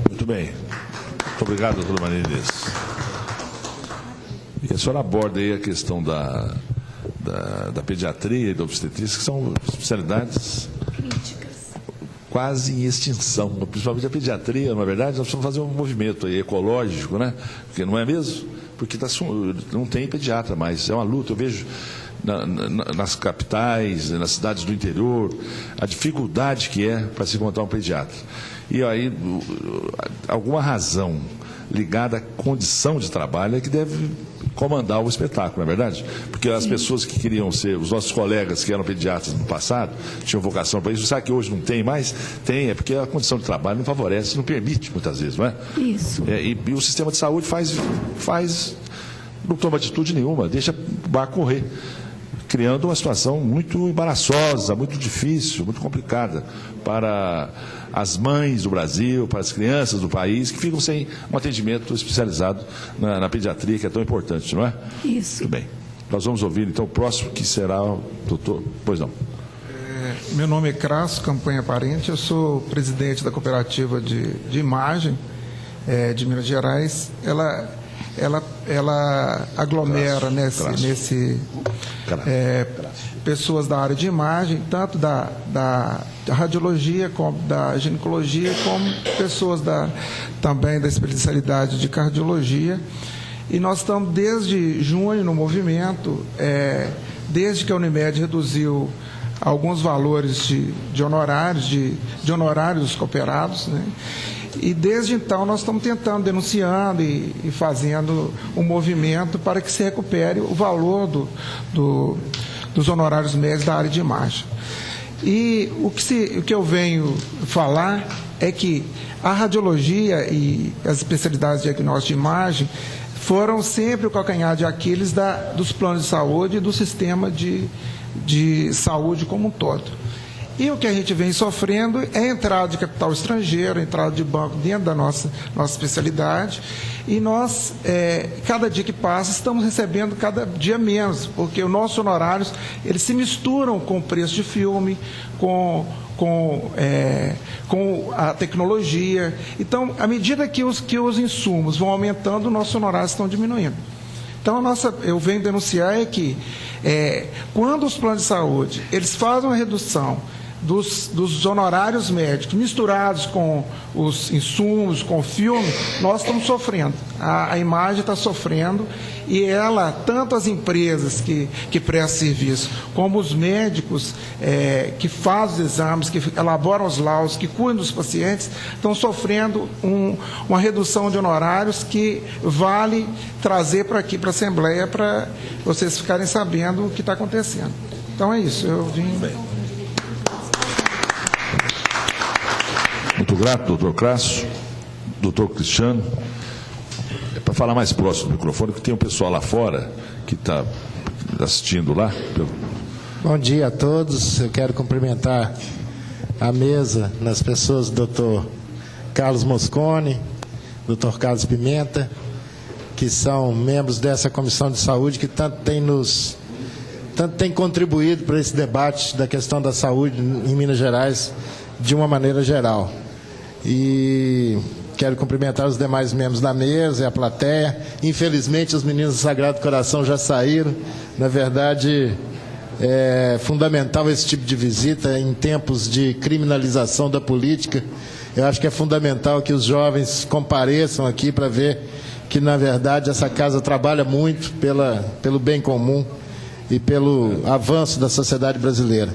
Muito bem. Muito obrigado, doutora Maria Inês. E a senhora aborda aí a questão da pediatria e da obstetrícia, que são especialidades quase em extinção, principalmente a pediatria. Na verdade, nós precisamos fazer um movimento aí ecológico, né? Porque não é mesmo? Porque não tem pediatra mais, é uma luta. Eu vejo nas capitais, nas cidades do interior, a dificuldade que é para se encontrar um pediatra. E aí, alguma razão ligada à condição de trabalho é que deve comandar o espetáculo, não é verdade? Porque as pessoas que queriam ser, os nossos colegas que eram pediatras no passado, tinham vocação para isso, sabe que hoje não tem mais? Tem, é porque a condição de trabalho não favorece, não permite muitas vezes, não é? Isso. E o sistema de saúde não toma atitude nenhuma, deixa o barco correr, criando uma situação muito embaraçosa, muito difícil, muito complicada para as mães do Brasil, para as crianças do país, que ficam sem um atendimento especializado na pediatria, que é tão importante, não é? Isso. Muito bem. Nós vamos ouvir, então, o próximo, que será o doutor... Pois não. Meu nome é Crasso Campanha Parente, eu sou presidente da cooperativa de imagem de Minas Gerais. Ela aglomera pessoas da área de imagem, tanto da radiologia, como da ginecologia, como pessoas também da especialidade de cardiologia. E nós estamos desde junho no movimento, desde que a Unimed reduziu alguns valores de honorários, de honorários dos cooperados, né? E desde então nós estamos tentando, denunciando e fazendo um movimento para que se recupere o valor dos honorários médios da área de imagem. E o que eu venho falar é que a radiologia e as especialidades de diagnóstico de imagem foram sempre o calcanhar de Aquiles dos planos de saúde e do sistema de saúde como um todo. E o que a gente vem sofrendo é a entrada de capital estrangeiro, a entrada de banco dentro da nossa especialidade. E nós, cada dia que passa, estamos recebendo cada dia menos, porque os nossos honorários, eles se misturam com o preço de filme, com a tecnologia. Então, à medida que os insumos vão aumentando, os nossos honorários estão diminuindo. Então, eu venho denunciar que quando os planos de saúde eles fazem uma redução dos honorários médicos misturados com os insumos, com o filme, nós estamos sofrendo. A imagem está sofrendo, e tanto as empresas que prestam serviço, como os médicos que fazem os exames, que elaboram os laudos, que cuidam dos pacientes, estão sofrendo uma redução de honorários que vale trazer para aqui, para a Assembleia, para vocês ficarem sabendo o que está acontecendo. Então é isso, eu vim... Muito grato, doutor Crasso, doutor Cristiano. Para falar mais próximo do microfone, que tem um pessoal lá fora que está assistindo lá. Bom dia a todos. Eu quero cumprimentar a mesa, nas pessoas do doutor Carlos Mosconi, doutor Carlos Pimenta, que são membros dessa comissão de saúde, que tanto tem contribuído para esse debate da questão da saúde em Minas Gerais de uma maneira geral. E quero cumprimentar os demais membros da mesa e a plateia. Infelizmente, os meninos do Sagrado Coração já saíram. Na verdade, É fundamental esse tipo de visita em tempos de criminalização da política. Eu acho que é fundamental que os jovens compareçam aqui para ver que, na verdade, essa casa trabalha muito pelo bem comum e pelo avanço da sociedade brasileira.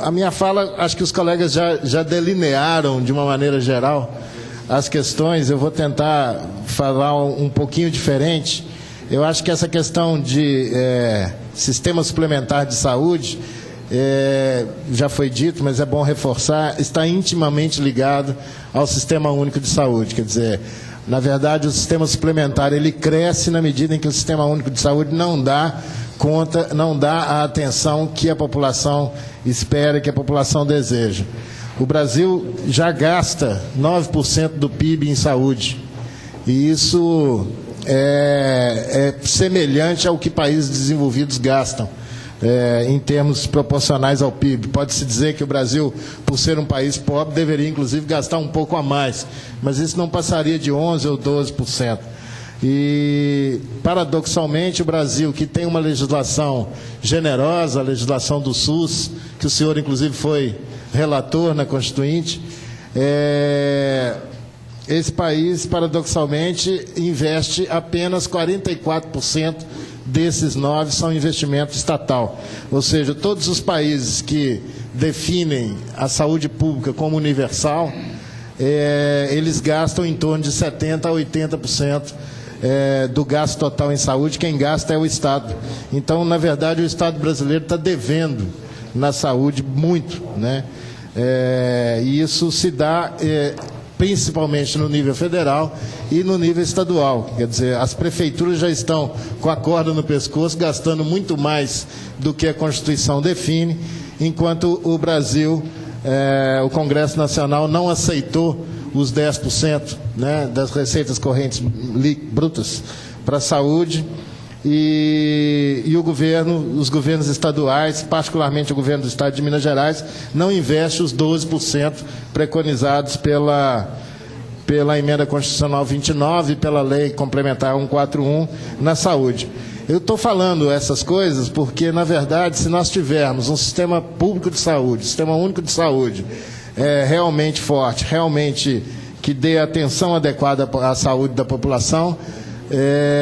A minha fala, acho que os colegas já delinearam de uma maneira geral as questões. Eu vou tentar falar um pouquinho diferente. Eu acho que essa questão de sistema suplementar de saúde, já foi dito, mas é bom reforçar, está intimamente ligado ao Sistema Único de Saúde. Quer dizer, na verdade, o sistema suplementar ele cresce na medida em que o Sistema Único de Saúde não dá conta, não dá a atenção que a população espera, que a população deseja. O Brasil já gasta 9% do PIB em saúde, e isso é semelhante ao que países desenvolvidos gastam, em termos proporcionais ao PIB. Pode-se dizer que o Brasil, por ser um país pobre, deveria, inclusive, gastar um pouco a mais, mas isso não passaria de 11% ou 12%. E, paradoxalmente, o Brasil, que tem uma legislação generosa, a legislação do SUS, que o senhor, inclusive, foi relator na Constituinte, esse país, paradoxalmente, investe apenas 44% desses 9% são investimento estatal. Ou seja, todos os países que definem a saúde pública como universal, eles gastam em torno de 70% a 80% do gasto total em saúde. Quem gasta é o Estado. Então, na verdade, o Estado brasileiro está devendo na saúde muito, né? E isso se dá principalmente no nível federal e no nível estadual. Quer dizer, as prefeituras já estão com a corda no pescoço, gastando muito mais do que a Constituição define, enquanto o Brasil, o Congresso Nacional não aceitou os 10%, né, das receitas correntes brutas para a saúde, e os governos estaduais, particularmente o governo do Estado de Minas Gerais, não investe os 12% preconizados pela Emenda Constitucional 29 e pela Lei Complementar 141 na saúde. Eu estou falando essas coisas porque, na verdade, se nós tivermos um sistema público de saúde, sistema único de saúde, realmente forte, realmente que dê atenção adequada à saúde da população,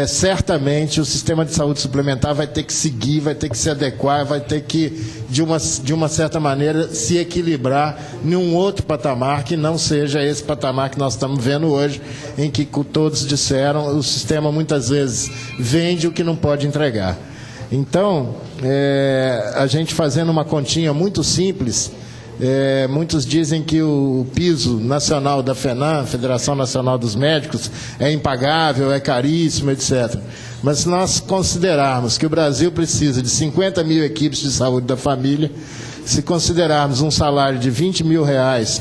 certamente o sistema de saúde suplementar vai ter que seguir, vai ter que se adequar, vai ter que, de uma certa maneira, se equilibrar em um outro patamar que não seja esse patamar que nós estamos vendo hoje, em que todos disseram, o sistema muitas vezes vende o que não pode entregar. Então, a gente fazendo uma continha muito simples, muitos dizem que o piso nacional da FENAM, Federação Nacional dos Médicos, é impagável, é caríssimo, etc. Mas se nós considerarmos que o Brasil precisa de 50 mil equipes de saúde da família, se considerarmos um salário de R$20 mil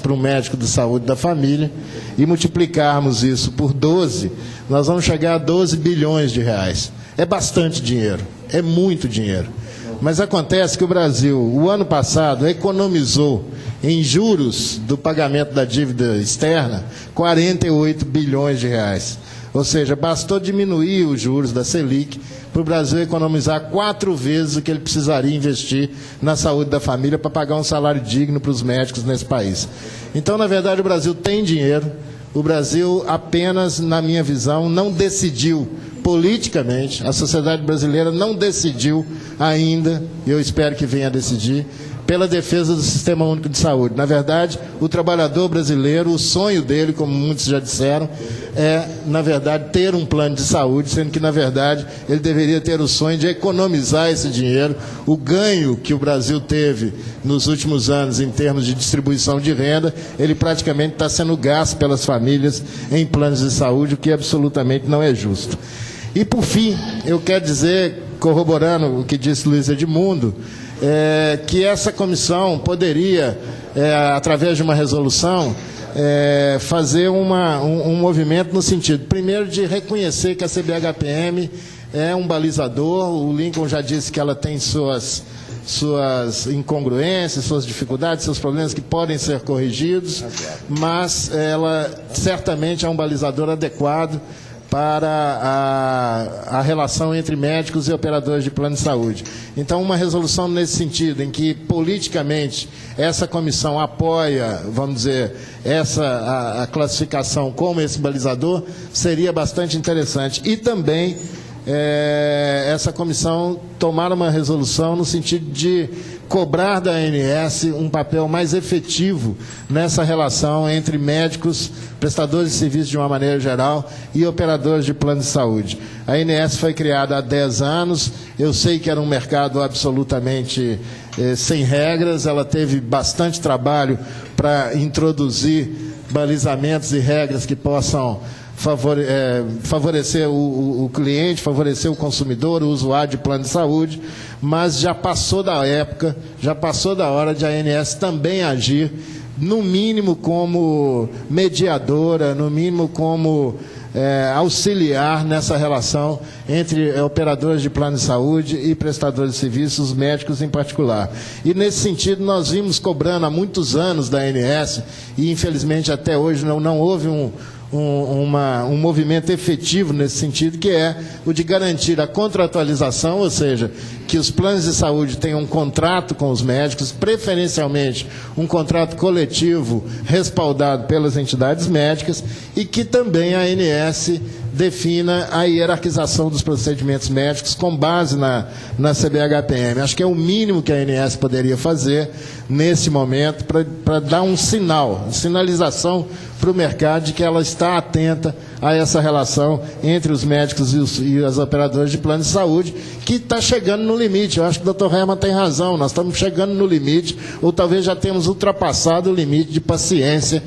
para um médico de saúde da família e multiplicarmos isso por 12, nós vamos chegar a 12 bilhões de reais. É bastante dinheiro, é muito dinheiro. Mas acontece que o Brasil, o ano passado, economizou em juros do pagamento da dívida externa 48 bilhões de reais. Ou seja, bastou diminuir os juros da Selic para o Brasil economizar 4 vezes o que ele precisaria investir na saúde da família para pagar um salário digno para os médicos nesse país. Então, na verdade, o Brasil tem dinheiro. O Brasil apenas, na minha visão, não decidiu politicamente, a sociedade brasileira não decidiu ainda, e eu espero que venha a decidir, pela defesa do Sistema Único de Saúde. Na verdade, o trabalhador brasileiro, o sonho dele, como muitos já disseram, é, na verdade, ter um plano de saúde, sendo que, na verdade, ele deveria ter o sonho de economizar esse dinheiro. O ganho que o Brasil teve nos últimos anos em termos de distribuição de renda, ele praticamente está sendo gasto pelas famílias em planos de saúde, o que absolutamente não é justo. E, por fim, eu quero dizer, corroborando o que disse Luiz Edmundo, que essa comissão poderia, através de uma resolução, fazer um movimento no sentido, primeiro, de reconhecer que a CBHPM é um balizador. O Lincoln já disse que ela tem suas incongruências, suas dificuldades, seus problemas que podem ser corrigidos, mas ela certamente é um balizador adequado para a relação entre médicos e operadores de plano de saúde. Então, uma resolução nesse sentido, em que politicamente essa comissão apoia, vamos dizer, a classificação como esse balizador, seria bastante interessante. E também essa comissão tomar uma resolução no sentido de cobrar da ANS um papel mais efetivo nessa relação entre médicos, prestadores de serviços de uma maneira geral e operadores de plano de saúde. A ANS foi criada há 10 anos, eu sei que era um mercado absolutamente sem regras, ela teve bastante trabalho para introduzir balizamentos e regras que possam favorecer o cliente, favorecer o consumidor, o usuário de plano de saúde, mas já passou da época, já passou da hora de a ANS também agir, no mínimo como mediadora, no mínimo como auxiliar nessa relação entre operadores de plano de saúde e prestadores de serviços, médicos em particular. E, nesse sentido, nós vimos cobrando há muitos anos da ANS, e, infelizmente, até hoje não houve um movimento efetivo nesse sentido, que é o de garantir a contratualização, ou seja, que os planos de saúde tenham um contrato com os médicos, preferencialmente um contrato coletivo respaldado pelas entidades médicas, e que também a ANS defina a hierarquização dos procedimentos médicos com base na CBHPM. Acho que é o mínimo que a ANS poderia fazer nesse momento para dar um sinalização para o mercado de que ela está atenta a essa relação entre os médicos e os operadores de plano de saúde, que está chegando no limite. Eu acho que o Dr. Herman tem razão, nós estamos chegando no limite, ou talvez já temos ultrapassado o limite de paciência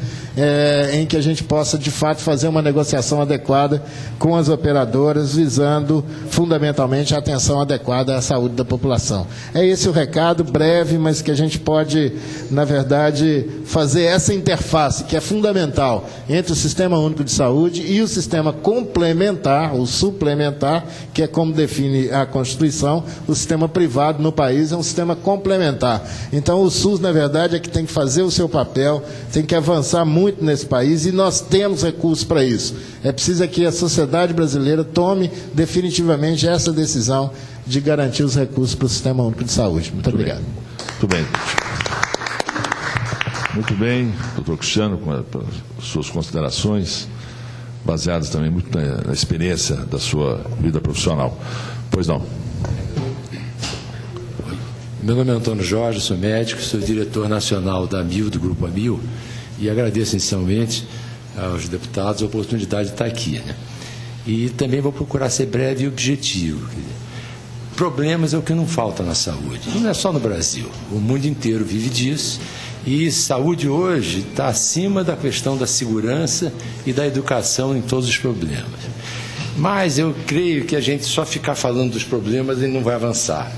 em que a gente possa, de fato, fazer uma negociação adequada com as operadoras, visando, fundamentalmente, a atenção adequada à saúde da população. É esse o recado, breve, mas que a gente pode, na verdade, fazer essa interface, que é fundamental, entre o Sistema Único de Saúde e o sistema complementar, ou suplementar, que é como define a Constituição. O sistema privado no país é um sistema complementar. Então, o SUS, na verdade, é que tem que fazer o seu papel, tem que avançar muito nesse país, e nós temos recursos para isso. É preciso que a sociedade brasileira tome definitivamente essa decisão de garantir os recursos para o Sistema Único de Saúde. Muito obrigado. Muito bem. Muito bem, doutor Cristiano, com as suas considerações, baseadas também muito na experiência da sua vida profissional. Pois não. Meu nome é Antônio Jorge, sou médico, sou diretor nacional da AMIL, do Grupo AMIL, e agradeço inicialmente aos deputados a oportunidade de estar aqui, né? E também vou procurar ser breve e objetivo. Problemas é o que não falta na saúde. Não é só no Brasil, o mundo inteiro vive disso. E saúde hoje está acima da questão da segurança e da educação em todos os problemas. Mas eu creio que a gente só ficar falando dos problemas e não vai avançar.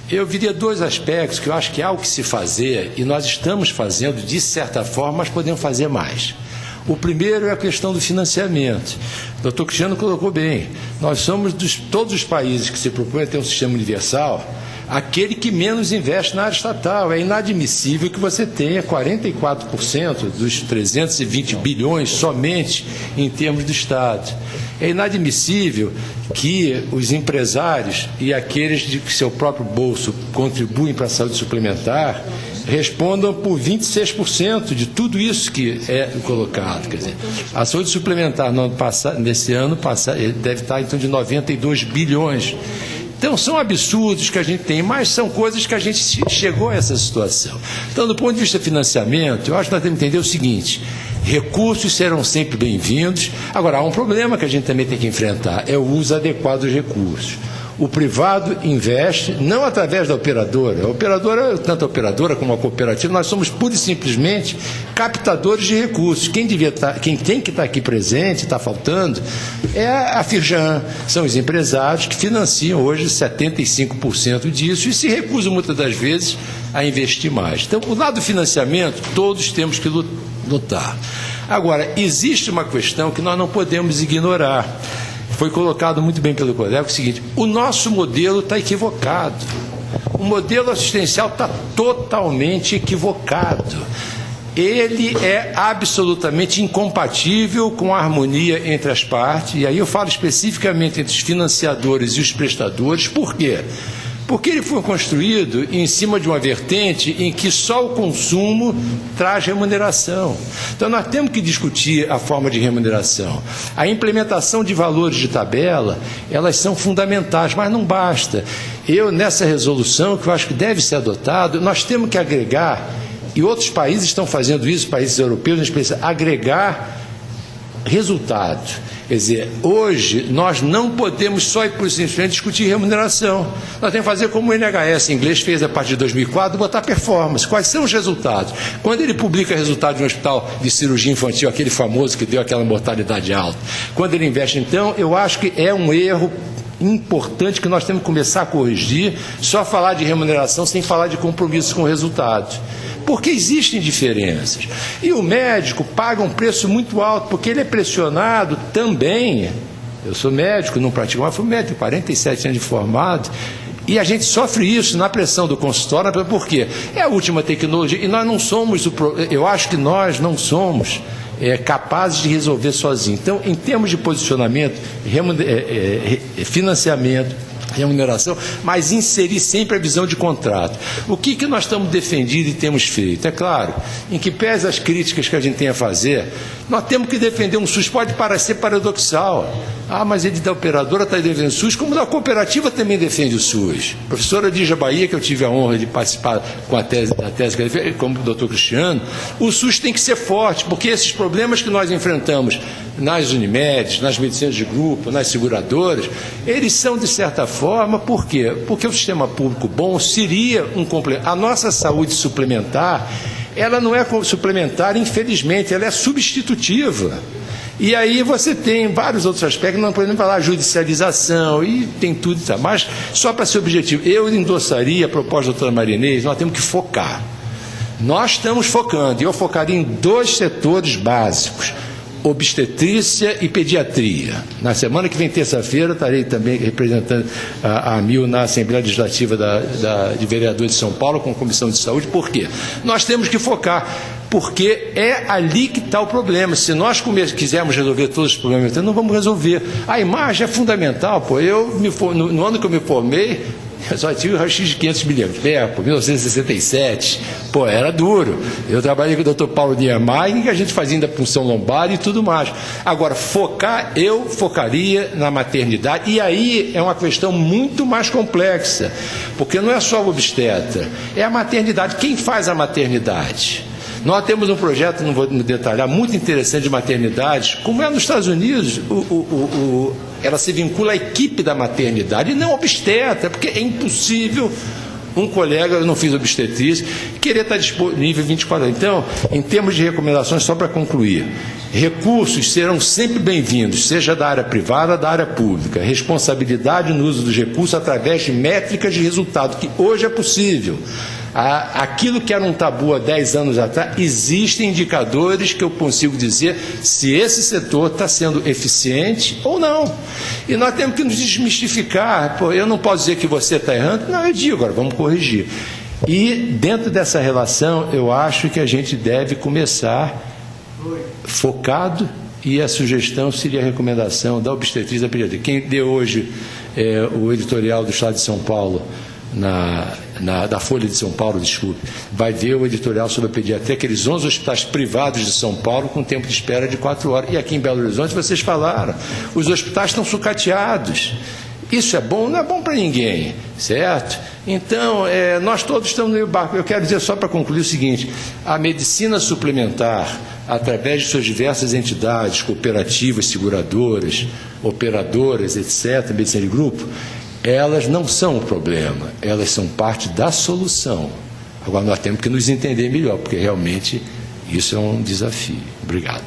Eu viria 2 aspectos que eu acho que há o que se fazer, e nós estamos fazendo de certa forma, mas podemos fazer mais. O primeiro é a questão do financiamento. O doutor Cristiano colocou bem, nós somos, de todos os países que se propõem a ter um sistema universal, aquele que menos investe na área estatal. É inadmissível que você tenha 44% dos 320 bilhões somente em termos do Estado. É inadmissível que os empresários e aqueles de que seu próprio bolso contribuem para a saúde suplementar respondam por 26% de tudo isso que é colocado. Quer dizer, a saúde suplementar nesse ano deve estar em torno de 92 bilhões. Então, são absurdos que a gente tem, mas são coisas que a gente chegou a essa situação. Então, do ponto de vista de financiamento, eu acho que nós temos que entender o seguinte: recursos serão sempre bem-vindos. Agora, há um problema que a gente também tem que enfrentar, é o uso adequado dos recursos. O privado investe, não através da operadora. Tanto a operadora como a cooperativa, nós somos pura e simplesmente captadores de recursos. Quem tem que estar aqui presente, está faltando, é a Firjan, são os empresários que financiam hoje 75% disso e se recusam muitas das vezes a investir mais. Então, o lado do financiamento, todos temos que lutar. Agora, existe uma questão que nós não podemos ignorar. Foi colocado muito bem pelo colega o seguinte: o nosso modelo está equivocado. O modelo assistencial está totalmente equivocado. ele é absolutamente incompatível com a harmonia entre as partes, e aí eu falo especificamente entre os financiadores e os prestadores. Por quê? Porque ele foi construído em cima de uma vertente em que só o consumo traz remuneração. Então, nós temos que discutir a forma de remuneração. A implementação de valores de tabela, elas são fundamentais, mas não basta. Nessa resolução, que eu acho que deve ser adotado, nós temos que agregar, e outros países estão fazendo isso, países europeus, agregar resultados. Quer dizer, hoje nós não podemos só e por simplesmente discutir remuneração. Nós temos que fazer como o NHS em inglês fez a partir de 2004, botar performance. Quais são os resultados? Quando ele publica resultados de um hospital de cirurgia infantil, aquele famoso que deu aquela mortalidade alta, quando ele investe, então, eu acho que é um erro importante que nós temos que começar a corrigir, só falar de remuneração sem falar de compromisso com resultados. Porque existem diferenças. E o médico paga um preço muito alto, porque ele é pressionado também. Eu sou médico, não pratico, mas fui médico, 47 anos de formado, e a gente sofre isso na pressão do consultório. Por quê? É a última tecnologia, e nós não somos, eu acho que nós não somos capazes de resolver sozinhos. Então, em termos de posicionamento, financiamento, remuneração, mas inserir sempre a visão de contrato. O que nós estamos defendendo e temos feito? É claro, em que pese as críticas que a gente tem a fazer, nós temos que defender um SUS. Pode parecer paradoxal. Mas ele da operadora está defendendo o SUS, como da cooperativa também defende o SUS. A professora Dígia Bahia, que eu tive a honra de participar com a tese que ele fez, como o doutor Cristiano, o SUS tem que ser forte, porque esses problemas que nós enfrentamos nas Unimedes, nas medicinas de grupo, nas seguradoras, eles são, de certa forma, por quê? Porque o sistema público bom seria um complemento. A nossa saúde suplementar, ela não é suplementar, infelizmente, ela é substitutiva. E aí você tem vários outros aspectos, não podemos falar judicialização, e tem tudo, tá? Mas só para ser objetivo, eu endossaria a proposta da doutora Maria Inês, nós temos que focar. Nós estamos focando, e eu focaria em 2 setores básicos: obstetrícia e pediatria. Na semana que vem, terça-feira, estarei também representando a AMIL na Assembleia Legislativa de Vereadores de São Paulo, com a Comissão de Saúde. Por quê? Nós temos que focar, porque é ali que está o problema. Se nós quisermos resolver todos os problemas, então não vamos resolver. A imagem é fundamental. No ano que eu me formei, eu só tive o raio-x de 500 milímetros, 1967, era duro. Eu trabalhei com o Dr. Paulo Niemeyer, que a gente fazia ainda punção lombar e tudo mais. Agora, eu focaria na maternidade, e aí é uma questão muito mais complexa, porque não é só o obstetra, é a maternidade. Quem faz a maternidade? Nós temos um projeto, não vou me detalhar, muito interessante de maternidade, como é nos Estados Unidos, ela se vincula à equipe da maternidade, e não obstetra, porque é impossível um colega, eu não fiz obstetrícia, querer estar disponível 24 horas. Então, em termos de recomendações, só para concluir, recursos serão sempre bem-vindos, seja da área privada, da área pública. Responsabilidade no uso dos recursos através de métricas de resultado, que hoje é possível. Aquilo que era um tabu há 10 anos atrás, existem indicadores que eu consigo dizer se esse setor está sendo eficiente ou não. E nós temos que nos desmistificar. Eu não posso dizer que você está errando. Não, eu digo, agora vamos corrigir. E dentro dessa relação, eu acho que a gente deve começar focado, e a sugestão seria a recomendação da obstetrícia da pediatria. Quem deu hoje o editorial do Estado de São Paulo, da Folha de São Paulo, desculpe, vai ver o editorial sobre a pediatria, aqueles 11 hospitais privados de São Paulo com tempo de espera de 4 horas. E aqui em Belo Horizonte, vocês falaram, os hospitais estão sucateados. Isso é bom? Não é bom para ninguém, certo? Então, nós todos estamos no meio barco. Eu quero dizer, só para concluir, o seguinte: a medicina suplementar, através de suas diversas entidades, cooperativas, seguradoras, operadoras, etc., medicina de grupo, elas não são o problema, elas são parte da solução. Agora nós temos que nos entender melhor, porque realmente isso é um desafio. Obrigado.